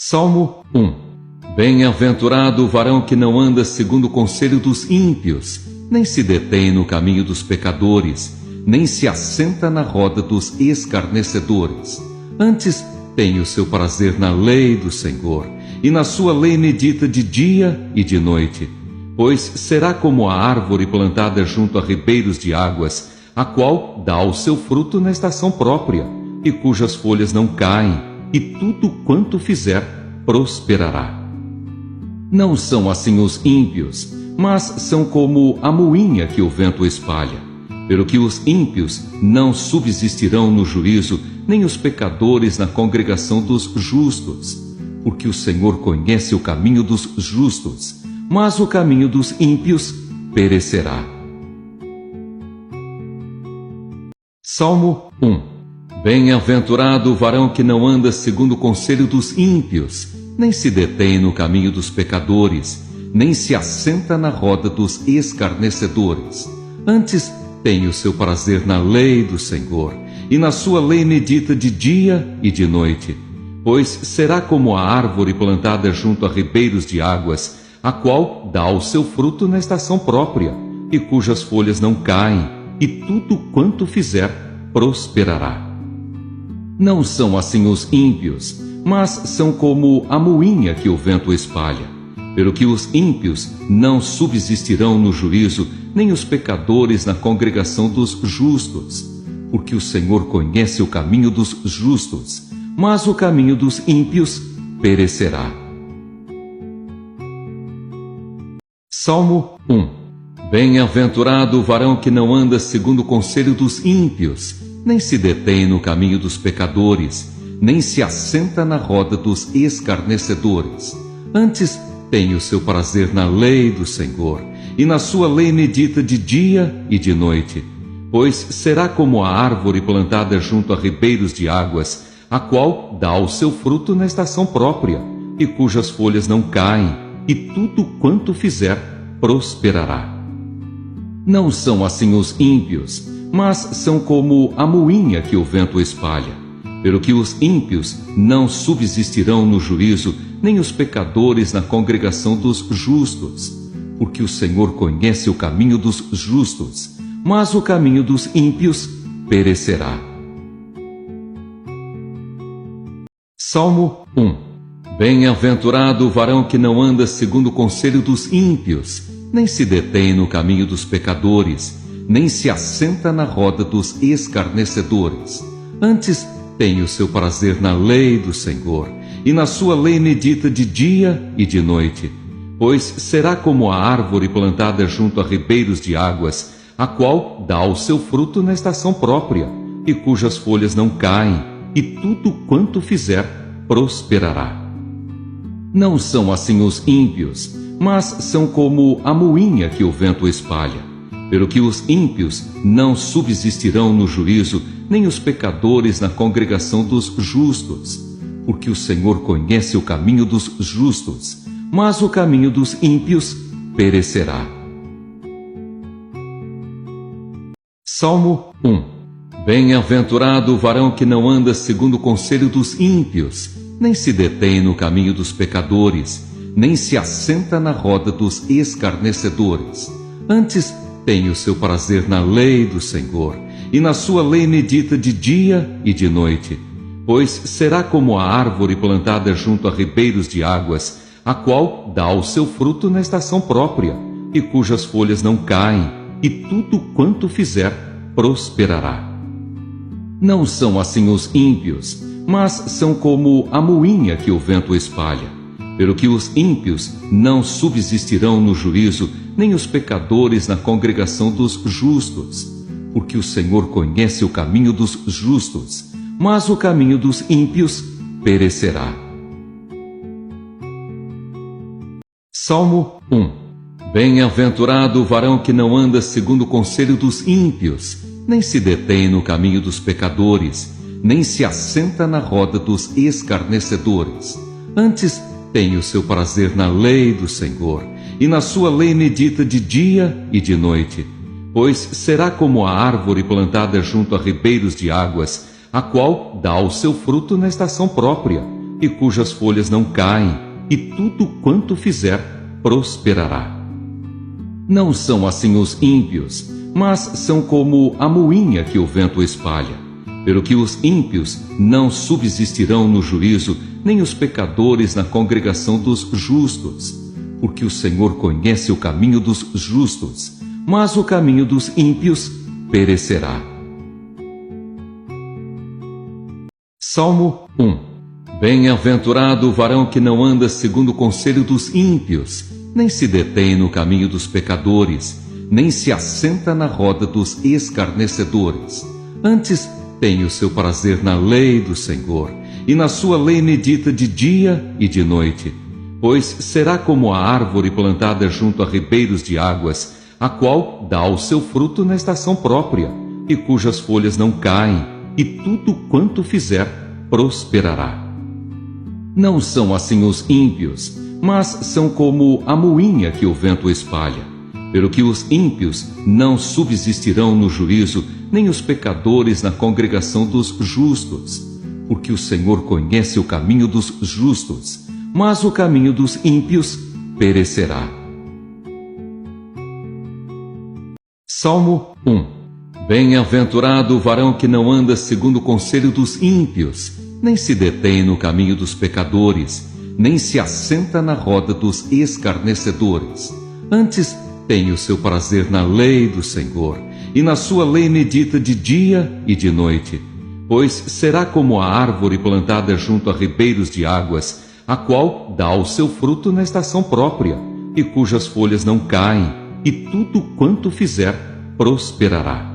Salmo 1. Bem-aventurado o varão que não anda segundo o conselho dos ímpios, nem se detém no caminho dos pecadores, nem se assenta na roda dos escarnecedores. Antes tem o seu prazer na lei do Senhor, e na sua lei medita de dia e de noite. Pois será como a árvore plantada junto a ribeiros de águas, a qual dá o seu fruto na estação própria, e cujas folhas não caem, e tudo quanto fizer prosperará. Não são assim os ímpios, mas são como a moinha que o vento espalha. Pelo que os ímpios não subsistirão no juízo, nem os pecadores na congregação dos justos. Porque o Senhor conhece o caminho dos justos, mas o caminho dos ímpios perecerá. Salmo 1. Bem-aventurado o varão que não anda segundo o conselho dos ímpios, nem se detém no caminho dos pecadores, nem se assenta na roda dos escarnecedores. Antes tem o seu prazer na lei do Senhor, e na sua lei medita de dia e de noite. Pois será como a árvore plantada junto a ribeiros de águas, a qual dá o seu fruto na estação própria, e cujas folhas não caem, e tudo quanto fizer prosperará. Não são assim os ímpios, mas são como a moinha que o vento espalha. Pelo que os ímpios não subsistirão no juízo, nem os pecadores na congregação dos justos. Porque o Senhor conhece o caminho dos justos, mas o caminho dos ímpios perecerá. Salmo 1. Bem-aventurado o varão que não anda segundo o conselho dos ímpios, nem se detém no caminho dos pecadores, nem se assenta na roda dos escarnecedores. Antes tem o seu prazer na lei do Senhor, e na sua lei medita de dia e de noite. Pois será como a árvore plantada junto a ribeiros de águas, a qual dá o seu fruto na estação própria, e cujas folhas não caem, e tudo quanto fizer prosperará. Não são assim os ímpios, mas são como a moinha que o vento espalha. Pelo que os ímpios não subsistirão no juízo, nem os pecadores na congregação dos justos. Porque o Senhor conhece o caminho dos justos, mas o caminho dos ímpios perecerá. Salmo 1. Bem-aventurado o varão que não anda segundo o conselho dos ímpios, nem se detém no caminho dos pecadores, nem se assenta na roda dos escarnecedores. Antes tem o seu prazer na lei do Senhor, e na sua lei medita de dia e de noite. Pois será como a árvore plantada junto a ribeiros de águas, a qual dá o seu fruto na estação própria, e cujas folhas não caem, e tudo quanto fizer prosperará. Não são assim os ímpios, mas são como a moinha que o vento espalha. Pelo que os ímpios não subsistirão no juízo, nem os pecadores na congregação dos justos. Porque o Senhor conhece o caminho dos justos, mas o caminho dos ímpios perecerá. Salmo 1. Bem-aventurado o varão que não anda segundo o conselho dos ímpios, nem se detém no caminho dos pecadores, nem se assenta na roda dos escarnecedores. Antes tem o seu prazer na lei do Senhor, e na sua lei medita de dia e de noite. Pois será como a árvore plantada junto a ribeiros de águas, a qual dá o seu fruto na estação própria, e cujas folhas não caem, e tudo quanto fizer prosperará. Não são assim os ímpios, mas são como a moinha que o vento espalha. Pelo que os ímpios não subsistirão no juízo, nem os pecadores na congregação dos justos. Porque o Senhor conhece o caminho dos justos, mas o caminho dos ímpios perecerá. Salmo 1. Bem-aventurado o varão que não anda segundo o conselho dos ímpios, nem se detém no caminho dos pecadores, nem se assenta na roda dos escarnecedores. Antes tem o seu prazer na lei do Senhor, e na sua lei medita de dia e de noite. Pois será como a árvore plantada junto a ribeiros de águas, a qual dá o seu fruto na estação própria, e cujas folhas não caem, e tudo quanto fizer prosperará. Não são assim os ímpios, mas são como a moinha que o vento espalha. Pelo que os ímpios não subsistirão no juízo, nem os pecadores na congregação dos justos. Porque o Senhor conhece o caminho dos justos, mas o caminho dos ímpios perecerá. Salmo 1. Bem-aventurado o varão que não anda segundo o conselho dos ímpios, nem se detém no caminho dos pecadores, nem se assenta na roda dos escarnecedores. Antes tem o seu prazer na lei do Senhor, e na sua lei medita de dia e de noite. Pois será como a árvore plantada junto a ribeiros de águas, a qual dá o seu fruto na estação própria, e cujas folhas não caem, e tudo quanto fizer prosperará. Não são assim os ímpios, mas são como a moinha que o vento espalha. Pelo que os ímpios não subsistirão no juízo, nem os pecadores na congregação dos justos. Porque o Senhor conhece o caminho dos justos, mas o caminho dos ímpios perecerá. Salmo 1. Bem-aventurado o varão que não anda segundo o conselho dos ímpios, nem se detém no caminho dos pecadores, nem se assenta na roda dos escarnecedores. Antes tem o seu prazer na lei do Senhor, e na sua lei medita de dia e de noite. Pois será como a árvore plantada junto a ribeiros de águas, a qual dá o seu fruto na estação própria, e cujas folhas não caem, e tudo quanto fizer prosperará.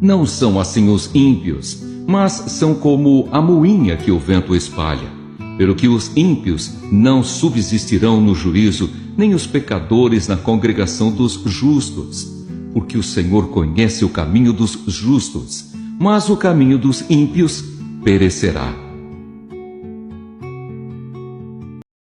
Não são assim os ímpios, mas são como a moinha que o vento espalha. Pelo que os ímpios não subsistirão no juízo, nem os pecadores na congregação dos justos. Porque o Senhor conhece o caminho dos justos, mas o caminho dos ímpios perecerá.